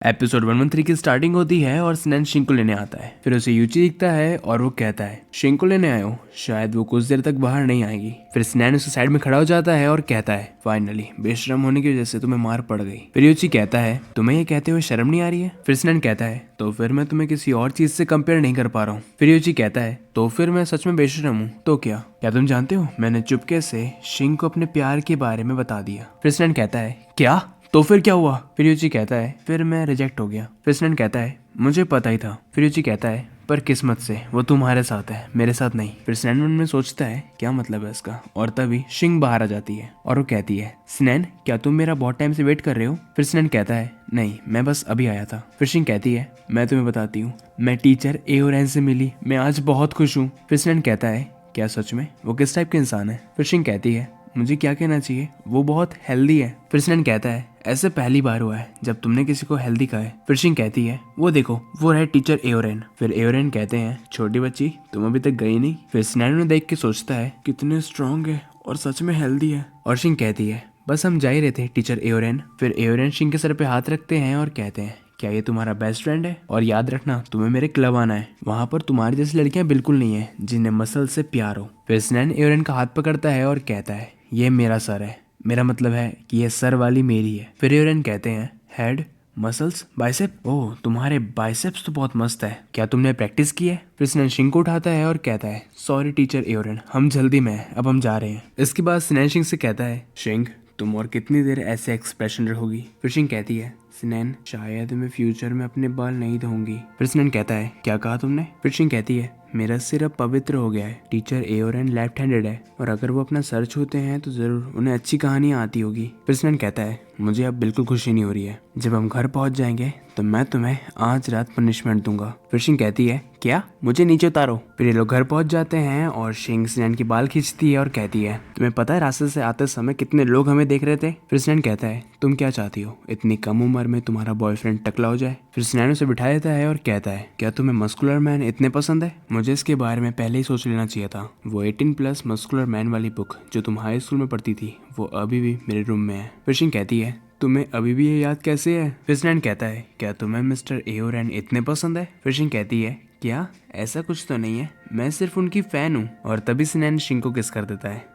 Episode 113 की starting होती है और स्नैन शिंग को लेने आता है। फिर उसे यूची दिखता है और वो कहता है शिंग को लेने आयो, शायद वो कुछ देर तक बाहर नहीं आएगी। फिर स्नैन उसके साइड में खड़ा हो जाता है और कहता है फाइनली बेशरम होने की वजह से तुम्हें मार पड़ गई। फिर यूची कहता है तुम्हें ये कहते हुए शर्म नहीं आ रही है। फिर स्नैन कहता है तो फिर मैं तुम्हें किसी और चीज से कंपेयर नहीं कर पा रहा हूँ। फिर यूची कहता है तो फिर मैं सच में बेशरम हूँ तो क्या तुम जानते हो मैंने चुपके से शिंग को अपने प्यार के बारे में बता दिया। फिर स्नैन कहता है क्या, तो फिर क्या हुआ। फिर यूची कहता है फिर मैं रिजेक्ट हो गया। फिर स्नैन कहता है मुझे पता ही था। फिर यूची कहता है पर किस्मत से वो तुम्हारे साथ है, मेरे साथ नहीं। फिर स्नैन मन में सोचता है क्या मतलब है इसका, और तभी शिंग बाहर आ जाती है और वो कहती है स्नैन क्या तुम मेरा बहुत टाइम से वेट कर रहे हो। फिर स्नैन कहता है नहीं मैं बस अभी आया था। फिर शिंग कहती है मैं तुम्हें बताती हूँ, मैं टीचर एओरेन से मिली, मैं आज बहुत खुश हूँ। फिर स्नैन कहता है क्या सच में, वो किस टाइप के इंसान है। फिर शिंग कहती है मुझे क्या कहना चाहिए, वो बहुत हेल्दी है। फिर स्नैन कहता है ऐसे पहली बार हुआ है जब तुमने किसी को हेल्दी कहा है। फिर शिंग कहती है वो देखो वो है टीचर एओरेन। फिर एओरेन कहते हैं छोटी बच्ची तुम अभी तक गई नहीं। फिर स्नैन उन्हें देख के सोचता है कितने स्ट्रांग है और सच में हेल्दी है। और शिंग कहती है बस हम जा ही रहे थे टीचर एओरेन। फिर एओरेन शिंग के सर पे हाथ रखते हैं और कहते हैं क्या ये तुम्हारा बेस्ट फ्रेंड है, और याद रखना तुम्हें मेरे क्लब आना है, वहाँ पर तुम्हारी जैसी लड़कियां बिल्कुल नहीं है जिन्हें मसल से प्यार हो। फिर स्नैन एओरेन का हाथ पकड़ता है और कहता है ये मेरा सर है, मेरा मतलब है कि ये सर वाली मेरी है। फिर एओरेन कहते हैं हेड, मसल्स, बाइसेप, ओह तुम्हारे बाइसेप्स तो बहुत मस्त है, क्या तुमने प्रैक्टिस की है। फिर स्नैन शिंग को उठाता है और कहता है सॉरी टीचर एओरेन, हम जल्दी में हैं, अब हम जा रहे हैं। इसके बाद स्नैन शिंग से कहता है शिंग तुम और कितनी देर ऐसे एक्सप्रेशन रखोगी। फिर शिंग कहती है स्नैन शायद मैं फ्यूचर में अपने बाल नहीं धोऊंगी। फिर स्नैन कहता है क्या कहा तुमने। फिर शिंग कहती है मेरा सिर अब पवित्र हो गया है, टीचर एओरेन लेफ्ट हैंडेड है और अगर वो अपना सर छूते हैं तो जरूर उन्हें अच्छी कहानियां आती होगी। फिर स्नैन कहता है मुझे अब बिल्कुल खुशी नहीं हो रही है, जब हम घर पहुंच जाएंगे तो मैं तुम्हें आज रात पनिशमेंट दूंगा। फिर शिंग कहती है क्या, मुझे नीचे उतारो। फिर ये लोग घर पहुंच जाते हैं और शिंग स्नैन की बाल खींचती है और कहती है तुम्हें पता है रास्ते से आते समय कितने लोग हमें देख रहे थे। फिर स्नैन कहता है तुम क्या चाहती हो, इतनी कम उम्र में तुम्हारा बॉयफ्रेंड टकला हो जाए। फिर स्नैन उसे बिठा देता है और कहता है क्या तुम्हें मस्कुलर मैन इतने पसंद है, मुझे इसके बारे में पहले ही सोच लेना चाहिए था। वो 18+ मस्कुलर मैन वाली बुक जो तुम हाई स्कूल में पढ़ती थी वो अभी भी मेरे रूम में है। फिर शिंग कहती है तुम्हें अभी भी ये याद कैसे है। फिर स्नैन कहता है क्या तुम्हें मिस्टर एओरेन इतने पसंद है। फिर शिंग कहती है क्या ऐसा कुछ तो नहीं है, मैं सिर्फ उनकी फैन हूँ। और तभी स्नैन शिंग को किस कर देता है।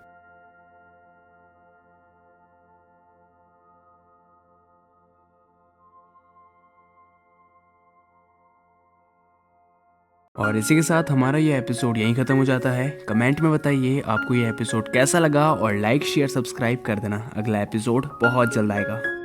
और इसी के साथ हमारा ये एपिसोड यहीं खत्म हो जाता है। कमेंट में बताइए आपको ये एपिसोड कैसा लगा और लाइक शेयर सब्सक्राइब कर देना, अगला एपिसोड बहुत जल्द आएगा।